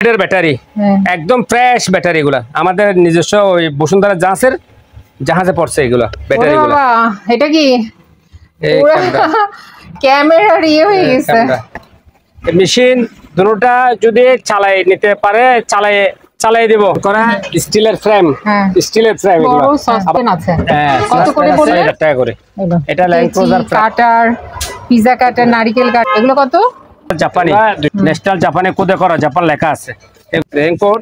এর ব্যাটারি একদম fresh battery গুলা আমাদের নিজস্ব ওই বসুন্ধরা জাহাজে পড়ছে এগুলা ব্যাটারি গুলা। বাবা এটা কি ক্যামেরার ইয়ে হয়ে গেছে। মেশিন দুটোটা যদি চালাই নিতে পারে চালাই দেব করা স্টিলের ফ্রেম এগুলো বড় সাসপেন আছে কত করে বললেন? 1000 টাকা করে। এটা ল্যান্ড ক্রুজার কাটার পিজা কাটার নারকেল কাটার এগুলো কত? জাপানি ন্যাশনাল জাপানে কোডে করা জাপান লেখা আছে। রেইনকোট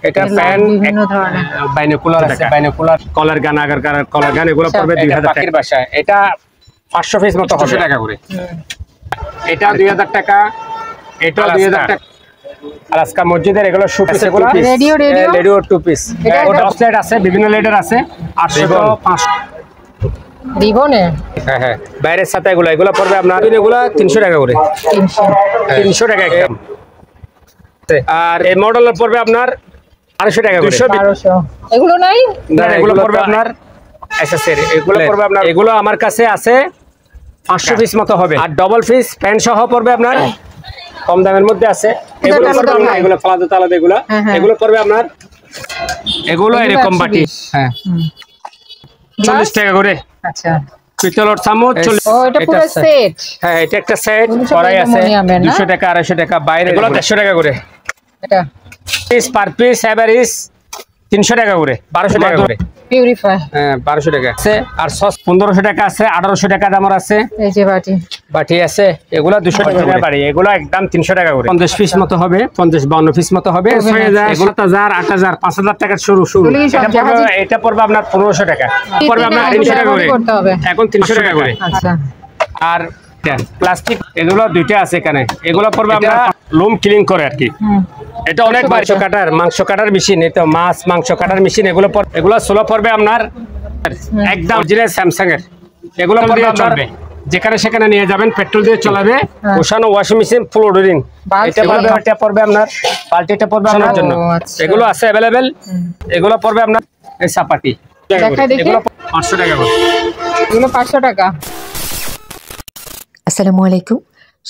এটা প্যান বিভিন্ন ধরনের বাইনোকুলার আছে বাইনোকুলার কলার গান আগার কলার গান এগুলো পড়বে 2000 টাকার ভাষায়। এটা 500 পিস মতো 600 টাকা করে। এটা 2000 টাকা এটা 2000 টাকা। আর আজকে মসজিদের এগুলো শু পিস এগুলো রেডিও 2 পিস ওটা অফলাইট আছে বিভিন্ন লেডার আছে 800 500 রিবনে। হ্যাঁ বাইরের সাথে এগুলো পড়বে আপনার এগুলো 300 টাকা করে 300 টাকা একদম। আর এই মডেলের পড়বে আপনার 250 টাকা করে 1200 এগুলো নাই না এগুলো পড়বে আপনার এসএসএর এগুলো পড়বে আপনার এগুলো আমার কাছে আছে 500 পিস মতো হবে। আর ডাবল পিস প্যান্ট সহ পড়বে আপনার কম দামের মধ্যে আছে এগুলো পড়বে আপনার এগুলো আলাদা আলাদা এগুলো পড়বে আপনার এগুলো এরকম বাটি হ্যাঁ 40 টাকা করে। আচ্ছা পিতলের চামচ 40 ও এটা পুরো সেট। হ্যাঁ এটা একটা সেট করাই আছে 200 টাকা 250 টাকা বাইরে এগুলো 150 টাকা করে। এটা পিস পার পিস এভারেজ 300 টাকা করে 1200 টাকা করে পিউরিফাই হ্যাঁ 1200 টাকা আছে। আর সস 1500 টাকা আছে 1800 টাকা দামের আছে। এই যে বাটি আছে এগুলো 200 টাকা করে বাড়ি এগুলো একদম 300 টাকা করে 50 পিস মতো হবে 50 52 পিস মতো হবে 6000 এগুলো 7000 8000 5000 টাকা শুরু এটা পড়বে আপনার 1500 টাকা পড়বে আপনার 300 টাকা করে এখন 300 টাকা করে। আচ্ছা আর প্লাস্টিক এগুলো দুইটা আছে এখানে এগুলো পড়বে আমরা লোম ক্লিন করে আর কি। এটা অনেক মাংস কাটার মেশিন এটা মাংস কাটার মেশিন এগুলো 16 পড়বে আপনার একদম অরিজিনাল স্যামসাং এর এগুলো পড়বে চলবে যেখানে সেখানে নিয়ে যাবেন পেট্রোল দিয়ে চালাবে ওশানো ওয়াশিং মেশিন ফুল ওডারিং এটা পড়বে আপনার বালতিটা পড়বে আপনার জন্য এগুলো আছে अवेलेबल এগুলো পড়বে আপনার এই চাপাতি এগুলো 500 টাকা করে এগুলো 500 টাকা। আসসালামু আলাইকুম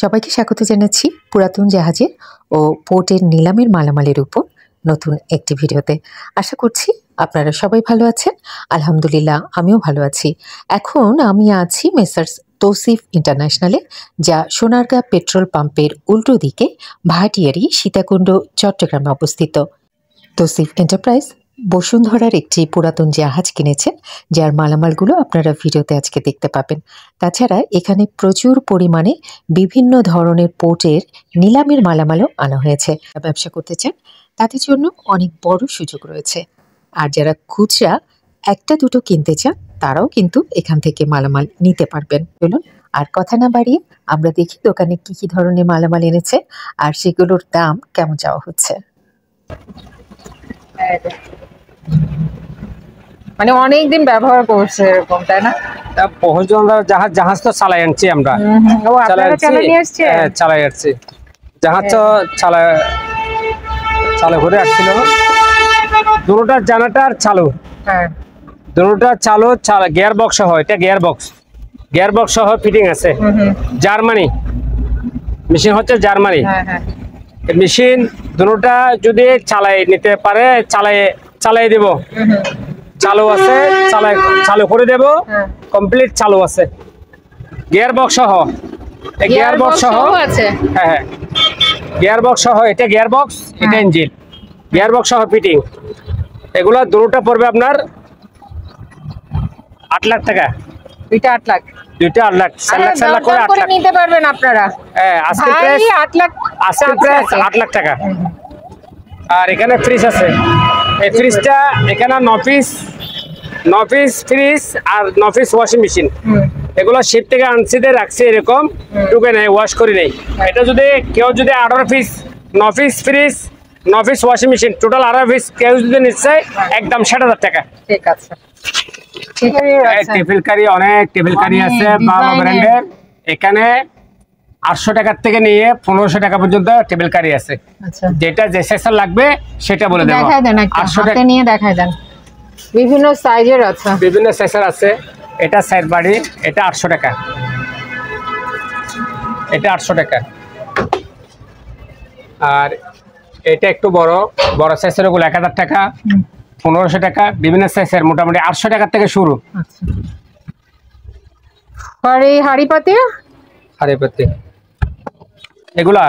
সবাইকে স্বাগত জানাচ্ছি পুরাতন জাহাজের ও পোর্টের নিলামের মালামালের উপর নতুন একটি ভিডিওতে। আশা করছি আপনারা সবাই ভালো আছেন। আলহামদুলিল্লাহ আমিও ভালো আছি। এখন আমি আছি মেসার্স তৌসিফ ইন্টারন্যাশনালে যা সোনারগাঁ পেট্রোল পাম্পের উল্টো দিকে ভাটিয়ারি সীতাকুণ্ড চট্টগ্রামে অবস্থিত। তৌসিফ এন্টারপ্রাইজ বসুন্ধরার একটি পুরাতন জাহাজ কিনেছেন যার মালামালগুলো আপনারা ভিডিওতে আজকে দেখতে পাবেন। তাছাড়া এখানে প্রচুর পরিমাণে বিভিন্ন ধরনের পোর্টের নিলামের মালামালও আনা হয়েছে। ব্যবসা করতে চান তাদের জন্য অনেক বড় সুযোগ রয়েছে। আর যারা খুচরা একটা দুটো কিনতে চান তারাও কিন্তু এখান থেকে মালামাল নিতে পারবেন। বলুন আর কথা না বাড়িয়ে আমরা দেখি দোকানে কি কি ধরনের মালামাল এনেছে আর সেগুলোর দাম কেমন চাওয়া হচ্ছে। মানে অনেকদিন ব্যবহার করছে এরকম তাই না? বহুজন জাহাজ তো চালাই আনছি আমরা চালাই আসছি জাহাজ তো চালা ঘুরে আসছিল দুটোটা জানাটার চালু দুটোটা চালু গিয়ার বক্স হয় এটা গিয়ার বক্স সহ ফিটিং আছে জার্মানি মেশিন হচ্ছে জার্মানি মেশিন দুটোটা যদি চালাই নিতে পারে চালাই দেব চালু আছে চালু করে দেব কমপ্লিট চালু আছে গিয়ার বক্স সহ আছে হ্যাঁ গিয়ার বক্স সহ এটা গিয়ার বক্স এটা ইঞ্জিন গিয়ার বক্স সহ ফিটিং এগুলো দুটোটা পড়বে আপনার 8 লাখ টাকা দুইটা 8 লাখ 8 লাখ 4 লাখ করে 8 লাখ নিতে পারবেন আপনারা। হ্যাঁ আজকে প্রাইস 8 লাখ 8 লাখ টাকা। আর এখানে ফ্রিজ আছে এই ফ্রিজটা এখানে 9 পিস ফ্রিজ আর 9 পিস ওয়াশিং মেশিন এগুলো শিপ থেকে আনসিতে রাখছে এরকম ঢুকে নেই ওয়াশ করে নেই। এটা যদি কেউ 18 piece 9 piece fridge 9 piece washing machine total 18 piece কেউ যদি নিচ্ছে একদম 60,000 টাকা। ঠিক আছে টেবিল কারি অনেক টেবিল কারি আছে বাবা ব্র্যান্ডের এখানে 800 টাকা থেকে নিয়ে 1500 টাকা পর্যন্ত টেবিল কারি আছে। যেটা যে সাইজের লাগবে সেটা বলে দেব। 800 টাকা নিয়ে দেখায় দেন বিভিন্ন সাইজের আছে বিভিন্ন সাইজের আছে এটা সাইড বাড়ি এটা 800 টাকা এটা 800 টাকা। আর এটা একটু বড় বড় সাইজের গুলো 1000 টাকা, 1500 টাকা, বিভিন্ন সাইজের মোটামুটি 800 টাকা থেকে শুরু। আচ্ছা, আর এই হাড়ি পাতি হাড়িপাতি এগুলা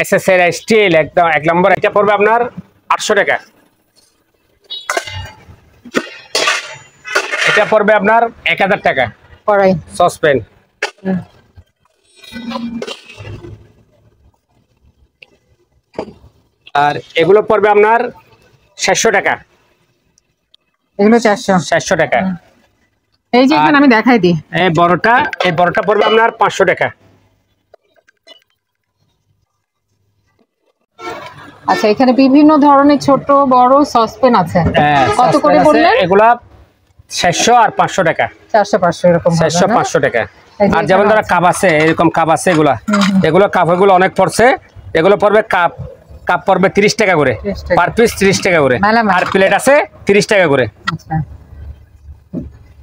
এসএসআর স্টিল একদম 1 নম্বর, এটা পড়বে আপনার 800 টাকা। এটা পড়বে আপনার 1000 টাকা। কড়াই সসপ্যান আর এগুলো পড়বে আপনার 700 টাকা। এগুলো 400 টাকা। এই যে এখানে আমি দেখাই দিই, এই বড়টা পড়বে আপনার 500 টাকা। আচ্ছা এখানে বিভিন্ন ধরনের ছোট বড় সসপেন আছে, কত করে বললেন? এগুলা 700 আর 500 টাকা। 400 500 এরকম 700 500 টাকা। আর যেমন ধরো কাপ আছে, এরকম কাপ আছে, এগুলো কাপগুলো অনেক পড়ছে। এগুলো পড়বে কাপ পড়বে 30 টাকা করে পার পিস, 30 টাকা করে। আর প্লেট আছে 30 টাকা করে। আচ্ছা,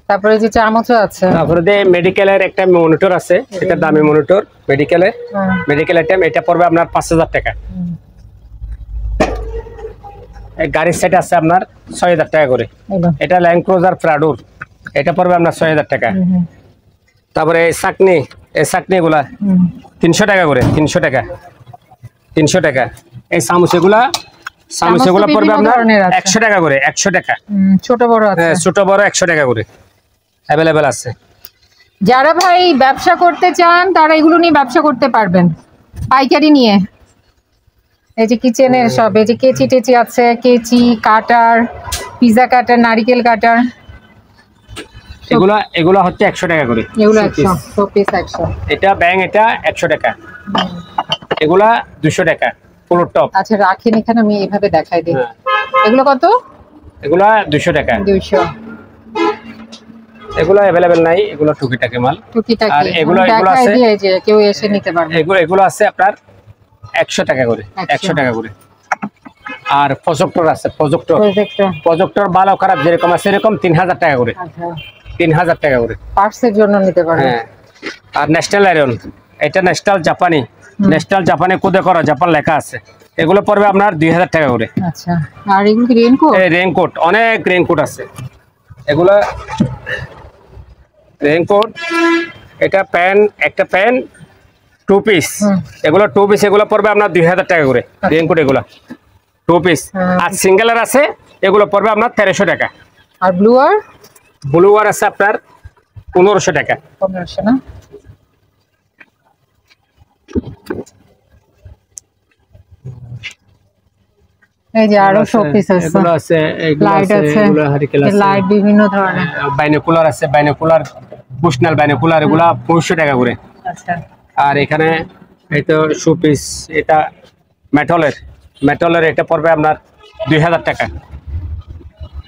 তারপরে যে চামচও আছে। তারপরে মেডিকেলের একটা মনিটর আছে, এটা দামি মনিটর মেডিকেল আইটেম, এটা পড়বে আপনার 5000 টাকা। গাড়ির সেট আছে আপনার 6000 টাকা করে। এটা ল্যান্ড ক্রুজার প্রাডোর, এটা পড়বে আপনার 6000 টাকা। তারপরে এই চাকনি গুলা 300 টাকা করে, 300 টাকা। এই চামচ এগুলা পড়বে আপনার 100 টাকা করে, 100 টাকা। ছোট বড় আছে, ছোট বড় 100 টাকা করে অ্যাভেলেবেল আছে। যারা ভাই ব্যবসা করতে চান তারা এগুলো নিয়ে ব্যবসা করতে পারবেন পাইকারি নিয়ে। এই যে কিচেনের সব, এই যে কেচি টেচি আছে, কেচি, কাটার, পিজা কাটার, নারকেল কাটার, এগুলো হচ্ছে 100 টাকা করে। এগুলো 100 পিস 100। এটা ব্যাং, এটা 100 টাকা। এগুলা 200 টাকা ফুল টপ। আচ্ছা রাখেন এখানে, আমি এইভাবে দেখাই দিই। এগুলো কত? এগুলা 200 টাকা। 200। এগুলো अवेलेबल নাই, এগুলো টুকিটাকি মাল। আর এগুলো আছে যে কেউ এসে নিতে পারবে। এগুলো আছে আপনার 100 টাকা করে, 100 টাকা করে। আর প্রজেক্টর আছে, প্রজেক্টর ভালো খারাপ যেরকম আছে এরকম 3000 টাকা করে। আচ্ছা, 3000 টাকা করে পার্টসের জন্য নিতে পারবে। হ্যাঁ। আর ন্যাশনাল আয়রন, এটা ন্যাশনাল জাপানি কোডে করা, জাপান লেখা আছে। এগুলো পড়বে আপনার 2000 টাকা করে। আচ্ছা, আর এগুলো কি রেইনকোট? রেইনকোট, অনেক রেইনকোট আছে। এগুলো রেইনকোট, এটা একটা প্যান 2 পিস। এগুলো 2 পিস, এগুলো পড়বে আপনার 2000 টাকা করে রেইনকোট। এগুলো 2 পিস। আর সিঙ্গেলার আছে, এগুলো পড়বে আপনার 1300 টাকা। আর ব্লুয়ার আছে আপনার 1500 টাকা। 1500 না? এই যে আরো শোপিস আছে, এগুলো আছে, লাইট আছে, লাইট বিভিন্ন ধরনের। বাইনোকুলার আছে, বুশনাল বাইনোকুলার, এগুলা 500 টাকা করে। আচ্ছা, আর এখানে এই তো শোপিস, এটা মেটালের, এটা পড়বে আপনার 2000 টাকা।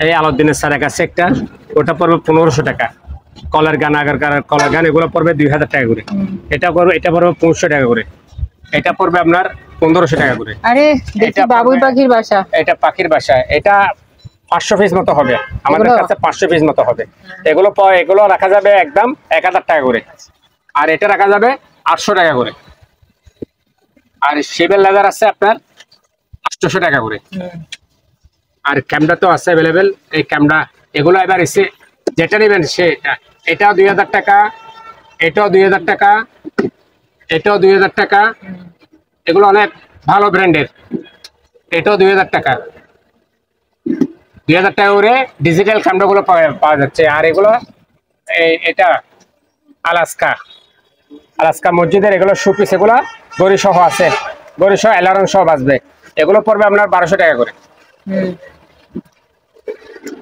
এই আলাউদ্দিনের স্যারের কাছে একটা, ওটা পড়বে 1500 টাকা। কলার গান, কলার গান, এগুলো পড়বে 2000 টাকা করে। এটা পড়বে 500 টাকা করে। এটা পড়বে আপনার 1500 টাকা করে। আরে এটা বাবুই পাখির বাসা, এটা পাখির বাসা। এটা 500 পিস মতো হবে, আমাদের কাছে 500 পিস মতো হবে। এগুলো রাখা যাবে একদম 1000 টাকা করে। আর এটা রাখা যাবে 800 টাকা করে। আর শেবেল লেদার আছে আপনার 800 টাকা করে। আর ক্যামেরা তো আছে অ্যাভেলেবেল। এই ক্যামেরা এগুলো এবার এসে যেটা নেবেন এটাও 2000 টাকা, এটাও 2000 টাকা, এটাও 2000 টাকা। এগুলো অনেক ভালো ব্র্যান্ডের। এটাও 2000 টাকা। 2000 টাকা করে ডিজিটাল ক্যামেরাগুলো পাওয়া যাচ্ছে। আর এগুলো এটা আলাস্কা মসজিদের, এগুলো শোপিস, এগুলো গড়ি সহ আছে, গড়ি সহ অ্যালার্ম সহ বাজবে। এগুলো পড়বে আপনার 1200 টাকা করে।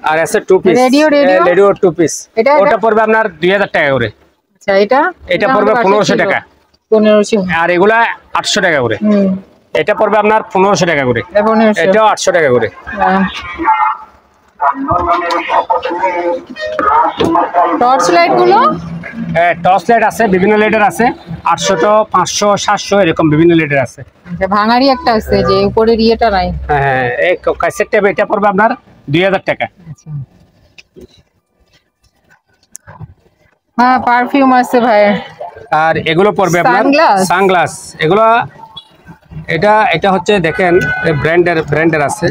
আর আছে 2 পিস রেডিও 2 পিস, ওটা পড়বে আপনার 2000 টাকা করে। আচ্ছা, এটা পড়বে 1500 টাকা। 1500। আর এগুলা 800 টাকা করে। এটা পড়বে আপনার 1500 টাকা করে। এটাও 800 টাকা করে। টর্চ লাইট গুলো, টর্চ লাইট আছে, বিভিন্ন লাইটের আছে, 800, 500, 700 এরকম বিভিন্ন লাইটের আছে। ভাঙারি একটা আছে যে উপরের ইয়েটা নাই। হ্যাঁ, এই ক্যাসেটটা, এটা পড়বে আপনার 2000 টাকা। হ্যাঁ, পারফিউম আছে ভাই। আর এগুলো পড়বে আপনার সানগ্লাস। এটা হচ্ছে দেখেন ব্র্যান্ডের আছে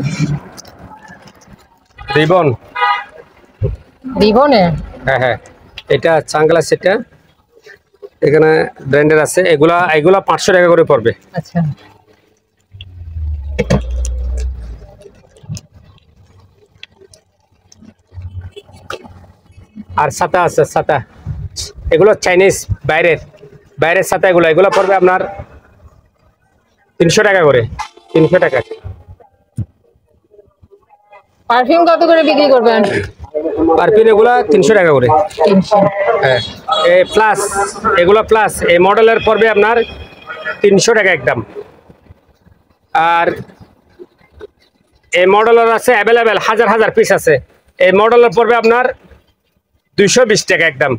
রিবনের। হ্যাঁ এটা সানগ্লাস, এটা এখানে ব্র্যান্ডের আছে। এগুলা 500 টাকা করে পড়বে। আচ্ছা, আর ছাতা আছে, ছাতা এগুলো চাইনিজ বাইরের ছাতা, এগুলো পড়বে আপনার 300 টাকা করে। 300 টাকা। পারফিউম কত করে বিক্রি করবেন? পারফিউম এগুলা 300 টাকা করে। 300। হ্যাঁ, প্লাস এগুলো প্লাস এই মডেলের পড়বে আপনার 300 টাকা একদম। আর এই মডেলের আছে অ্যাভেলেবেল, হাজার পিস আছে। এই মডেলের পড়বে আপনার 220 টাকা একদম।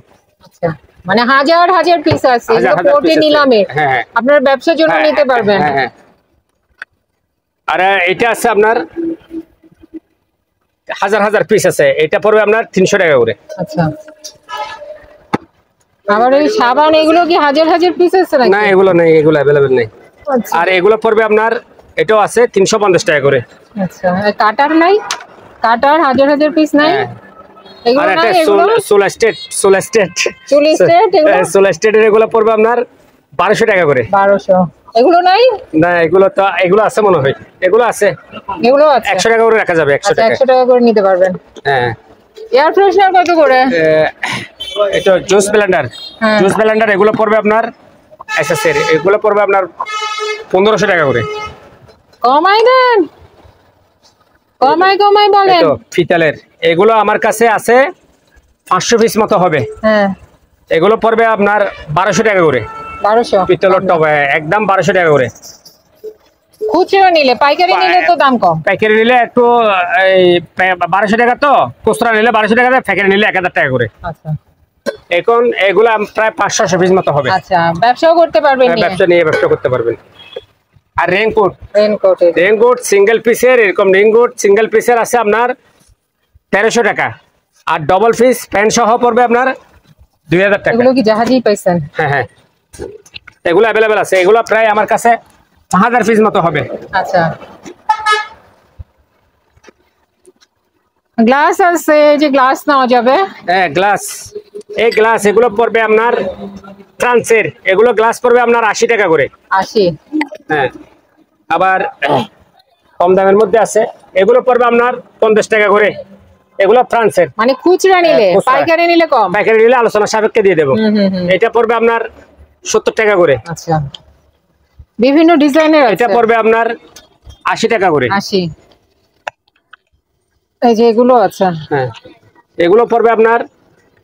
আচ্ছা, মানে হাজার পিস আছে, এগুলো পোর্টে নিলামে। হ্যাঁ, আপনার ব্যবসার জন্য নিতে পারবেন। হ্যাঁ। আর এটা আছে আপনার হাজার পিস আছে, এটা পড়বে আপনার 300 টাকা করে। আচ্ছা, আবার এই সাবান এগুলো কি হাজার পিস আছে নাকি? না, এগুলো নেই, এগুলো অ্যাভেলেবেল নেই। আচ্ছা, আর এগুলো পড়বে আপনার, এটাও আছে 350 টাকা করে। আচ্ছা, আর কাটার নাই? কাটার হাজার পিস নাই? হ্যাঁ। এগুলো আর নাই? এটা এগুলো সোল স্টেট এগুলো স্টেটের এগুলো পড়বে আপনার 1200 টাকা করে। 1200। এগুলো নাই? না, এগুলো আছে মনে হয়, এগুলো আছে। এগুলো আছে 100 টাকা করে রাখা যাবে। 100 আচ্ছা, টাকা। 100 টাকা করে নিতে পারবেন। হ্যাঁ। এয়ার ফ্রেশনার কত করে? এটা জুস ব্লেন্ডার, এগুলো পড়বে আপনার এসএসএর, এগুলো পড়বে আপনার 1500 টাকা করে। কমাই দেন, কমাই বলেন। তো ফিতালের এগুলো আমার কাছে আছে 500 পিস মতো হবে। হ্যাঁ, এগুলো পড়বে আপনার 1200 টাকা করে। 1200 পিতলের টপ একদম 1200 টাকা করে। খুচরো নিলে, পাইকারি নিলে তো দাম কম। পাইকারি নিলে একটু এই 1200 টাকা, তো খুচরা নিলে 1200 টাকা, পাইকারি নিলে 1000 টাকা করে। আচ্ছা, এখন এগুলো প্রায় 500 পিস মতো হবে। আচ্ছা, ব্যবসাও করতে পারবেন নিয়ে। ব্যবসা করতে পারবেন। আর রেইনকোট সিঙ্গেল পিসের, এরকম রেইনকোট সিঙ্গেল পিসের আছে আপনার 1300 টাকা। আর ডবল পিস প্যান্ট সহ পড়বে আপনার 2000 টাকা। এগুলো কি জাহাজই পাইছেন? হ্যাঁ, এগুলো অ্যাভেলেবেল আছে। এগুলো প্রায় আমার কাছে 1000 পিস মতো হবে। আচ্ছা, গ্লাস আছে, যে গ্লাস নেওয়া যাবে। হ্যাঁ, গ্লাস এগুলো পড়বে আপনার ফ্রান্সের, এগুলো গ্লাস পড়বে আপনার 80 টাকা করে। 80। হ্যাঁ, আবার কম দামের মধ্যে আছে, এগুলো পড়বে আপনার 50 টাকা করে। এগুলো ফ্রান্সের। মানে খুচরা নিলে, খুচরা। পাইকারি নিলে কম। পাইকারি নিলে আলোচনা সাপেক্ষে দিয়ে দেবো। এটা পড়বে আপনার 70 টাকা করে। আচ্ছা, বিভিন্ন ডিজাইনের আছে। এটা পড়বে আপনার 80 টাকা করে। 80। এই যে এগুলো আছে। হ্যাঁ, এগুলো পড়বে আপনার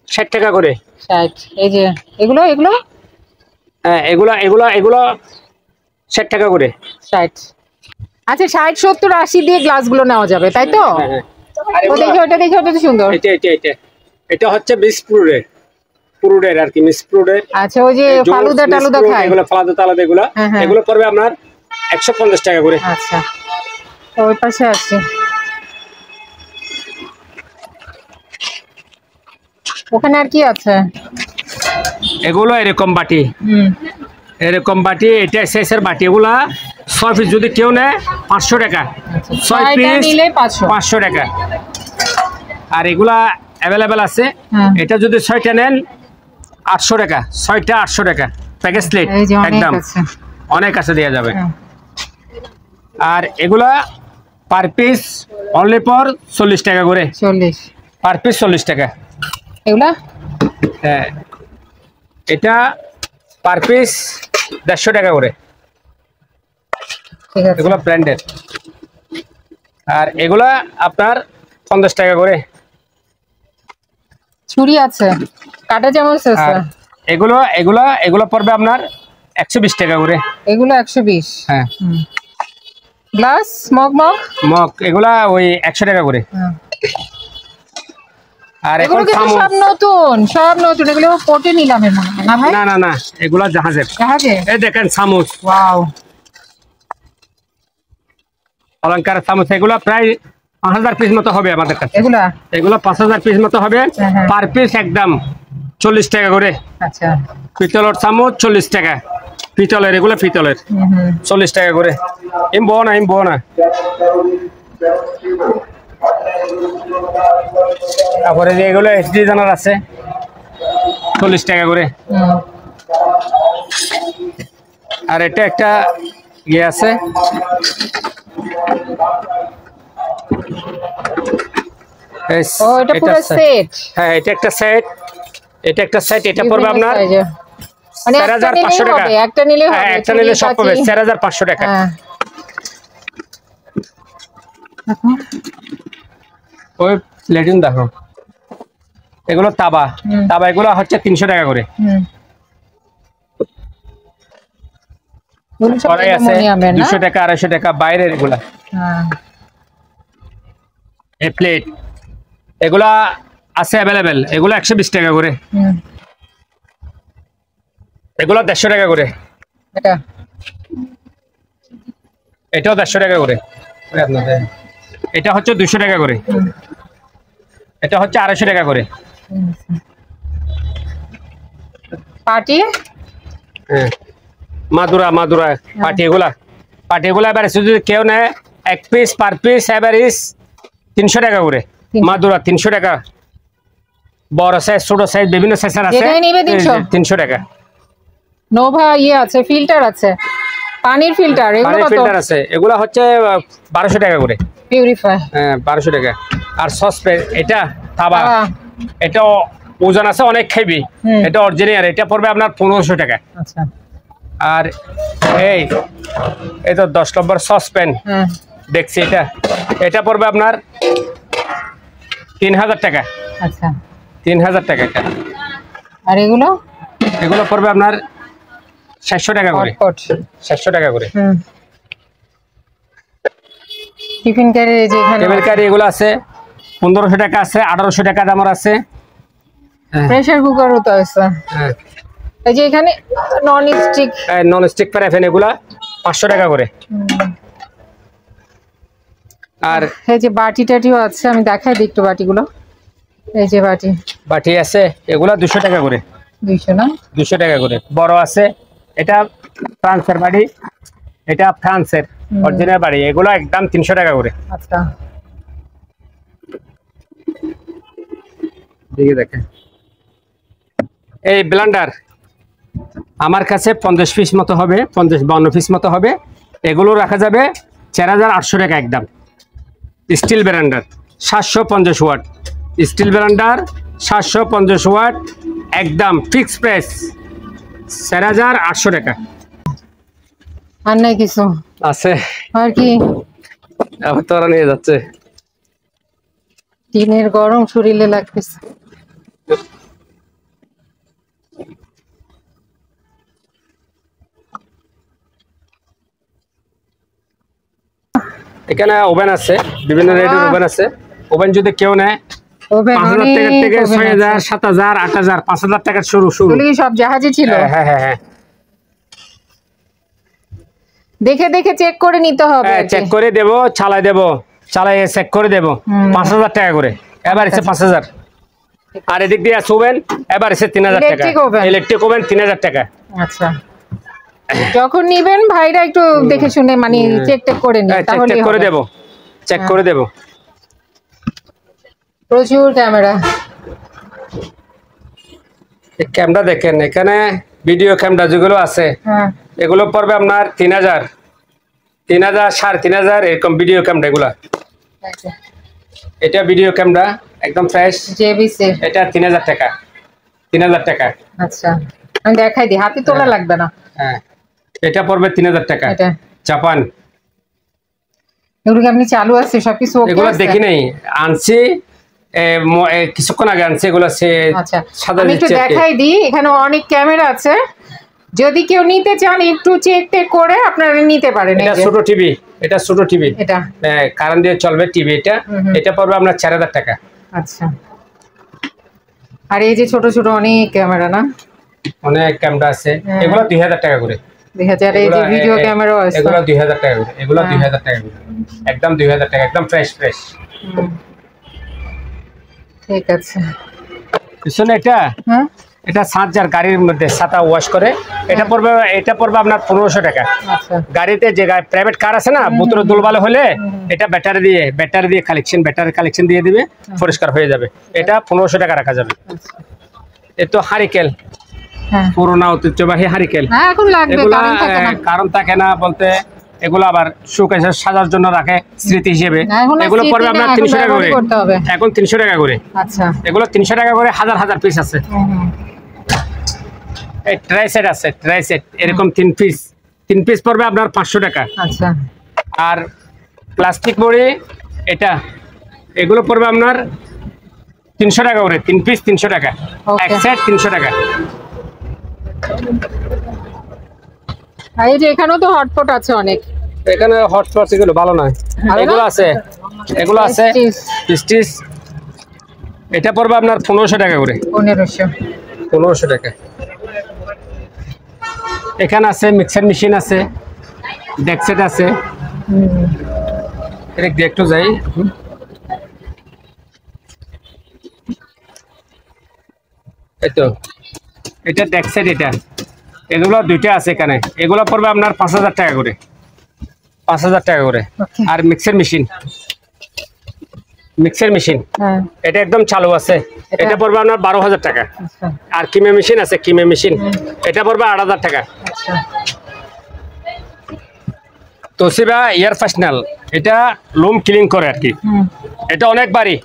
60 টাকা করে। 60। এই যে এগুলো হ্যাঁ, এগুলো 60 টাকা করে। 60। আচ্ছা, 60, 70, 80 দিয়ে গ্লাসগুলো নেওয়া যাবে, তাই তো? হ্যাঁ। ওটা দেখে তো সুন্দর। এটা হচ্ছে পুরুডের আর কি, পুরুডের। আচ্ছা, ওই যে ফালুদা টালুদা খায়, এগুলো ফালুদা টালুদা এগুলো পড়বে আপনার 150 টাকা করে। আচ্ছা, ওই পাশে আছে। ওখানে আর কি আছে? এগুলো এরকম বাটি, এটা এসএসের বাটি। এগুলা 6 পিস যদি কেউ নেয় 500 টাকা। 6 পিস নিলে 500 টাকা। আর এগুলা অ্যাভেলেবেল আছে। এটা যদি 6টা নেন 800 টাকা। 6টা 800 টাকা প্যাকেজ প্লেট একদম। অনেক আছে, দেওয়া যাবে। আর এগুলা পার পিস অনলি ফর 40 টাকা করে। 40 পার পিস 40 টাকা। এগুলা হ্যাঁ, এটা পার পিস 150 টাকা করে। ঠিক আছে, এগুলো ব্র্যান্ডেড। আর এগুলা আপনার 50 টাকা করে। ছুরি আছে, কাটা চামচ আছে। এগুলো পড়বে আপনার 120 টাকা করে। এগুলো 120। হ্যাঁ। গ্লাস মগ এগুলা ওই 100 টাকা করে। আর এখন সব নতুন এগুলো পোর্টে নিলামের মনে হয় না ভাই? না, এগুলা জাহাজের। এই দেখেন চামচ, ওয়াও, অলংকার চামচ। এগুলা প্রায় 5000 পিস মতো হবে আমাদের কাছে। এগুলো 5000 পিস মতো হবে। পার পিস একদম 40 টাকা করে। আচ্ছা, পিতলের চামচ 40 টাকা। পিতলের, এগুলো পিতলের। 40 টাকা করে। ইমবো না। তারপরে যে এগুলো এসডি জানার আছে 40 টাকা করে। আর এটা একটা ইয়ে আছে, ও এটা পুরো সেট। হ্যাঁ এটা একটা সেট, এটা পড়বে আপনার মানে 4500 টাকা। একটা নিলে হবে, একটা নিলে সব পাবে 4500 টাকা। ওই প্লেটিন দেখো, এগুলো তাবা, এগুলো হচ্ছে 300 টাকা করে। কড়াই আছে 200 টাকা 250 টাকা বাইরের এগুলা। এই প্লেট এগুলা আছে অ্যাভেলেবেল, এগুলো 120 টাকা করে। এগুলো 150 টাকা করে। এটাও 150 টাকা করে। এটা হচ্ছে 200 টাকা করে। এটা হচ্ছে 250 টাকা করে। পার্টি হ্যাঁ মাদুরা পার্টি এগুলা এবার যদি কেউ নেয় 1 পিস পার পিস এভারেজ 300 টাকা করে। মাদুরা 300 টাকা, বড় সাইজ ছোট সাইজ বিভিন্ন সাইজের আছে। 300 টাকা। নোভা ইয়ে আছে, ফিল্টার আছে, পানির ফিল্টার, এগুলো কত? ফিল্টার আছে, এগুলো হচ্ছে 1200 টাকা করে। পিউরিফায়ার হ্যাঁ 1200 টাকা। আর সসপ্যান এটা তাবা, এটা ওজন আছে অনেক হেভি, এটা অরিজিনাল, এটা পড়বে আপনার 1500 টাকা। আচ্ছা। আর এই তো 10 নম্বর সসপ্যান দেখছি, এটা পড়বে আপনার 3000 টাকা। আচ্ছা 3000 টাকা এটা। আর এগুলো পড়বে আপনার 700 টাকা করে। 700 টাকা করে। টিফিন ক্যারি, এই যে এখানে টেবিল ক্যারি এগুলো আছে 1500 টাকা আছে, 1800 টাকা দামের আছে। প্রেসার কুকারও তো আছে। হ্যাঁ এই যে এখানে নন স্টিক প্যারাফিন এগুলা 500 টাকা করে। আর এই যে বাটি টাটিও আছে, আমি দেখাই দিই একটু বাটিগুলো। এই যে বাটি আছে, এগুলা 200 টাকা করে। 200 না? 200 টাকা করে। বড় আছে, এটা ফ্রান্সের বাড়ি, এটা ফ্রান্সের অরিজিনাল বাড়ি, এগুলো একদম 300 টাকা করে। আচ্ছা দেখেন এই ব্লেন্ডার আমার কাছে 50 পিস মতো হবে, 50-52 পিস মতো হবে। এগুলো রাখা যাবে 4800 টাকা একদম। Steel blender 750 watt, steel blender 750 watt একদম ফিক্স প্রাইস 4800 টাকা। আর নাই কিছু আছে? আর কি? আবার তোরা নিয়ে যাচ্ছে। টিনের গরম শরীরে লাগতেছে। এখানে ওভেন আছে, বিভিন্ন রেটের ওভেন আছে। ওভেন যদি কেউ নেয় 5000 টাকা থেকে 6000 7000 8000 5000 টাকা শুরু। সব জাহাজে ছিল। হ্যাঁ দেখে চেক করে নিতে হবে। চেক করে দেব, চালাই চেক করে দেব। 5000 টাকা করে, এবার এসে 5000। আর এদিক দিয়ে আছে ওভেন, এবার এসে 3000 টাকা। ইলেকট্রিক ওভেন 3000 টাকা। আচ্ছা যখন নিবেন ভাইরা একটু দেখে শুনে মানে চেক করে নিন, তাহলে চেক করে দেব। প্রচুর ক্যামেরা দেখেন, এখানে ভিডিও ক্যামেরা যেগুলো আছে এগুলো পড়বে আপনার 3000 3500 এরকম ভিডিও ক্যামেরা এগুলা। এটা ভিডিও ক্যামেরা একদম ফ্রেশ জেবিসি, এটা 3000 টাকা। 3000 টাকা। আচ্ছা আমি দেখাই দিই, হাতে তোলা লাগবে না। হ্যাঁ এটা পড়বে 3000 টাকা। এটা জাপান। এগুলো কি আপনি চালু আছে সবকিছু? এগুলো দেখি নাই, আনছি কিছুক্ষণ আগে আনছি এগুলো। আচ্ছা আমি একটু দেখাই দিই, এখানে অনেক ক্যামেরা আছে, যদি কেউ নিতে চান একটু চেক করে আপনারা নিতে পারেন। এটা ছোট টিভি, এটা কারেন্ট দিয়ে চলবে টিভি। এটা পড়বে আপনার 4000 টাকা। আচ্ছা আর এই যে ছোট অনেক ক্যামেরা, না অনেক ক্যামেরা আছে, এগুলো 2000 টাকা করে। 2000। এই যে ভিডিও ক্যামেরাও আছে, এগুলো 2000 টাকা করে। এগুলো 2000 টাকা করে, একদম 2000 টাকা, একদম ফ্রেশ। ঠিক আছে। পিছনে এটা 7000 গাড়ির মধ্যে ছাতা ওয়াশ করে এটা পড়বে আপনার 1500 টাকা। আচ্ছা গাড়িতে যে প্রাইভেট কার আছে না বোতল দুলবালে হলে এটা ব্যাটারি দিয়ে কালেকশন দিয়ে দিবে, পরিষ্কার হয়ে যাবে। এটা 1500 টাকা রাখা যাবে। এতো হারিকেল, হ্যাঁ পুরোনো ঐতিহ্যবাহী হারিকেল, হ্যাঁ এখন লাগবে, এগুলা কারণ থাকে না। কারণ থাকে না বলতে এগুলো আবার শোকেসে সাজার জন্য রাখে স্মৃতি হিসেবে। এখন আর এগুলো স্মৃতি পড়বে না, আপনার এখন 300 টাকা করে। ব্যবহার করতে হবে। এখন 300 টাকা করে। আচ্ছা এগুলো 300 টাকা করে, হাজার পিস আছে। এই ট্রাই সেট আছে, ট্রাই সেট এরকম 3 পিস পড়বে আপনার 500 টাকা। আচ্ছা আর প্লাস্টিক বড়ি এগুলো পড়বে আপনার 300 টাকা করে, 3 পিস 300 টাকা, এক সেট 300 টাকা। আর এই যে এখানেও তো হটপট আছে অনেক, এখানে হটপট এগুলো ভালো নয়, এগুলো আছে পিস্টিস। এটা পড়বে আপনার 1500 টাকা করে, 1500 টাকা। এখানে আছে মিক্সার মেশিন আছে, ডেক্সেট আছে। একটু যাই, এই তো এটা ডেক্সেট। এগুলো দুইটা আছে এখানে, এগুলো পড়বে আপনার 5000 টাকা করে, 5000 টাকা করে। আর মিক্সার মেশিন এটা একদম চালু আছে, এটা পড়বে আপনার 12000 টাকা। আর কিমে মেশিন আছে, এটা পড়বে 8000 টাকা। তোশিবা এয়ার ফ্রেশনার, এটা লুম ক্লিন করে আর কি। এটা অনেক বাড়ি,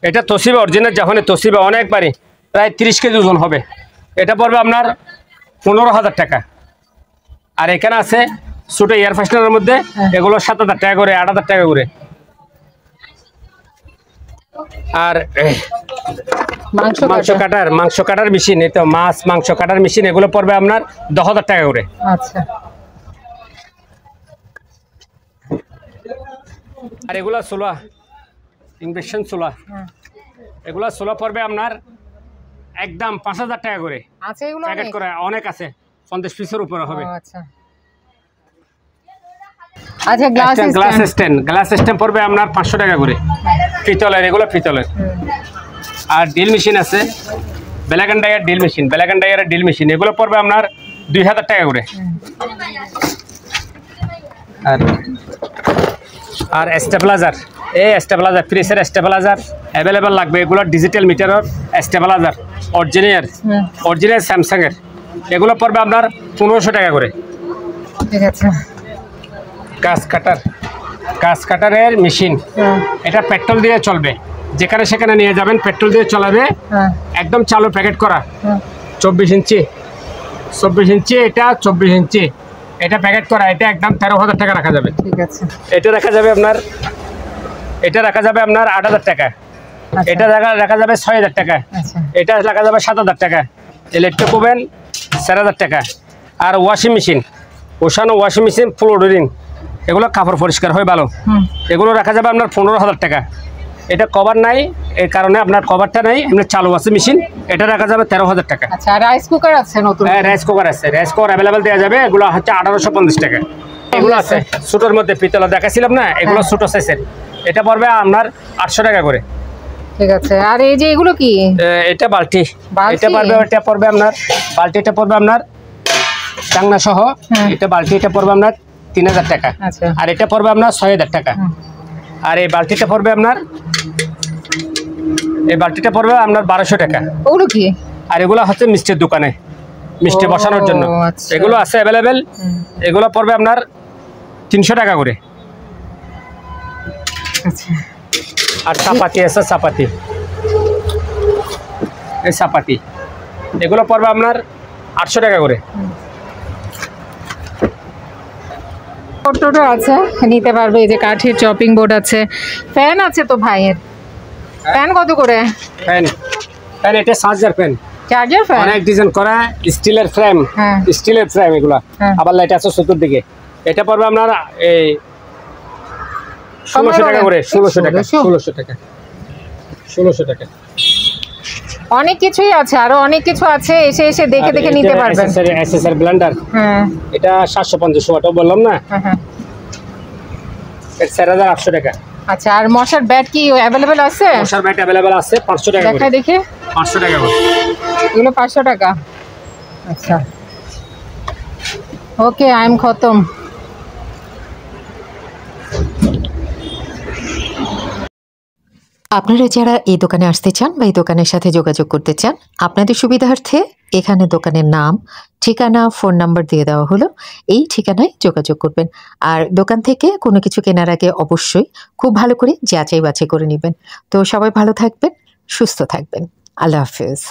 এটা তোশিবা অরিজিনাল জাপানি তোশিবা, অনেক বাড়ি, প্রায় 30 কেজি ওজন হবে। এটা পড়বে আপনার 15000 টাকা। আর এখানে আছে ছোট এয়ার ফ্রেশনারের মধ্যে, এগুলো 7000 টাকা করে, 8000 টাকা করে। আর মাংস কাটার মেশিন, এই তো মাংস কাটার মেশিন, এগুলো পড়বে আপনার 10000 টাকা করে। আচ্ছা আর এগুলো চুলা, ইনভেকশন চুলা, এগুলো চুলা পড়বে আপনার একদম 5000 টাকা করে। আছে এগুলো প্যাকেট করে অনেক আছে, 50 পিসের উপরে হবে। আচ্ছা আচ্ছা গ্লাস স্ট্যান্ড পড়বে আপনার 500 টাকা করে, পিতলের, এগুলো পিতলের। আর ডিল মেশিন আছে, black and decker drill machine, এগুলো পড়বে আপনার 2000 টাকা করে। আর স্টেবিলাইজার, ফ্রিজের স্টেবিলাইজার অ্যাভেলেবেল লাগবে। এগুলো ডিজিটাল মিটারের স্টেবিলাইজার, অরিজিনাল স্যামসাংয়ের, এগুলো পড়বে আপনার 1500 টাকা করে। ঠিক আছে। গাছ কাটারের মেশিন, এটা পেট্রোল দিয়ে চলবে, যেখানে সেখানে নিয়ে যাবেন, পেট্রোল দিয়ে চলাবে, একদম চালু প্যাকেট করা। 24 ইঞ্চি, এটা 24 ইঞ্চি, এটা প্যাকেট করা, এটা একদম 13000 টাকা রাখা যাবে। ঠিক আছে। এটা রাখা যাবে আপনার 8000 টাকা। এটা রাখা যাবে 6000 টাকা। এটা রাখা যাবে 7000 টাকা। ইলেকট্রিক ওভেন 4000 টাকা। আর ওয়াশিং মেশিন, ফ্লোরিং, এগুলো কাপড় পরিষ্কার হয় ভালো, এগুলো রাখা যাবে আপনার 15000 টাকা। এটা কভার নাই, এই কারণে আপনার কভারটা নাই, এমনি চালু আছে মেশিন, এটা রাখা যাবে 13000 টাকা। আচ্ছা রাইস কুকার আছে নতুন? হ্যাঁ রাইস কুকার আছে, রাইস কুকার অ্যাভেলেবেল দেওয়া যাবে, এগুলো হচ্ছে 1850 টাকা। এগুলো আছে ছোটোর মধ্যে, পিতলা দেখাছিলাম না, এগুলো ছোটো সাইজের, এটা পড়বে আপনার 800 টাকা করে। ঠিক আছে। আর এই যে এগুলো কি? এটা বালতি, এটা পড়বে আপনার বালতিটা পড়বে আপনার টাংনা সহ, এটা বালতিটা পড়বে আপনার 3000 টাকা। আর এটা পড়বে আপনার 6000 টাকা। আর এই বালতিটা পড়বে আপনার 1200 টাকা। ওগুলো কি? আর এগুলো হচ্ছে মিষ্টির দোকানে, মিষ্টি বসানোর জন্য, এগুলো আছে অ্যাভেলেবেল, এগুলো পড়বে আপনার 300 টাকা করে। আর চাপাতি আছে, চাপাতি এগুলো পড়বে আপনার 800 টাকা করে। টোটো আছে, নিতে পারবে। এই যে কাঠের চপিং বোর্ড আছে, ফ্যান আছে তো ভাইয়ের। ফ্যান কত করে? ফ্যান এটা চার্জার ফ্যান, অনেক ডিজাইন করা, স্টিলের ফ্রেম, এগুলা। আবার লাইট আছে চতুর্দিকে, এটা পড়বে আপনার এই 1600 টাকা করে। 1600 টাকা। অনেক কিছুই আছে, আরো অনেক কিছু আছে, এসে দেখে নিতে পারবেন। এসএসআর ব্লেন্ডার, এটা 750 ওয়াট বললাম না, এটা 4800 টাকা। আচ্ছা। আর মশার ব্যাট কি অ্যাভেলেবেল আছে? মশার ব্যাট অ্যাভেলেবেল আছে 500 টাকা করে। দেখে 500 টাকা করে। এগুলো 500 টাকা। আচ্ছা ওকে, আই এম খতম। আপনারা যারা এই দোকানে আসতে চান বা এই দোকানের সাথে যোগাযোগ করতে চান, আপনাদের সুবিধার্থে এখানে দোকানের নাম, ঠিকানা, ফোন নাম্বার দিয়ে দেওয়া হলো। এই ঠিকানায় যোগাযোগ করবেন। আর দোকান থেকে কোনো কিছু কেনার আগে অবশ্যই খুব ভালো করে যাচাই বাছাই করে নেবেন। তো সবাই ভালো থাকবেন, সুস্থ থাকবেন। আল্লাহ হাফেজ।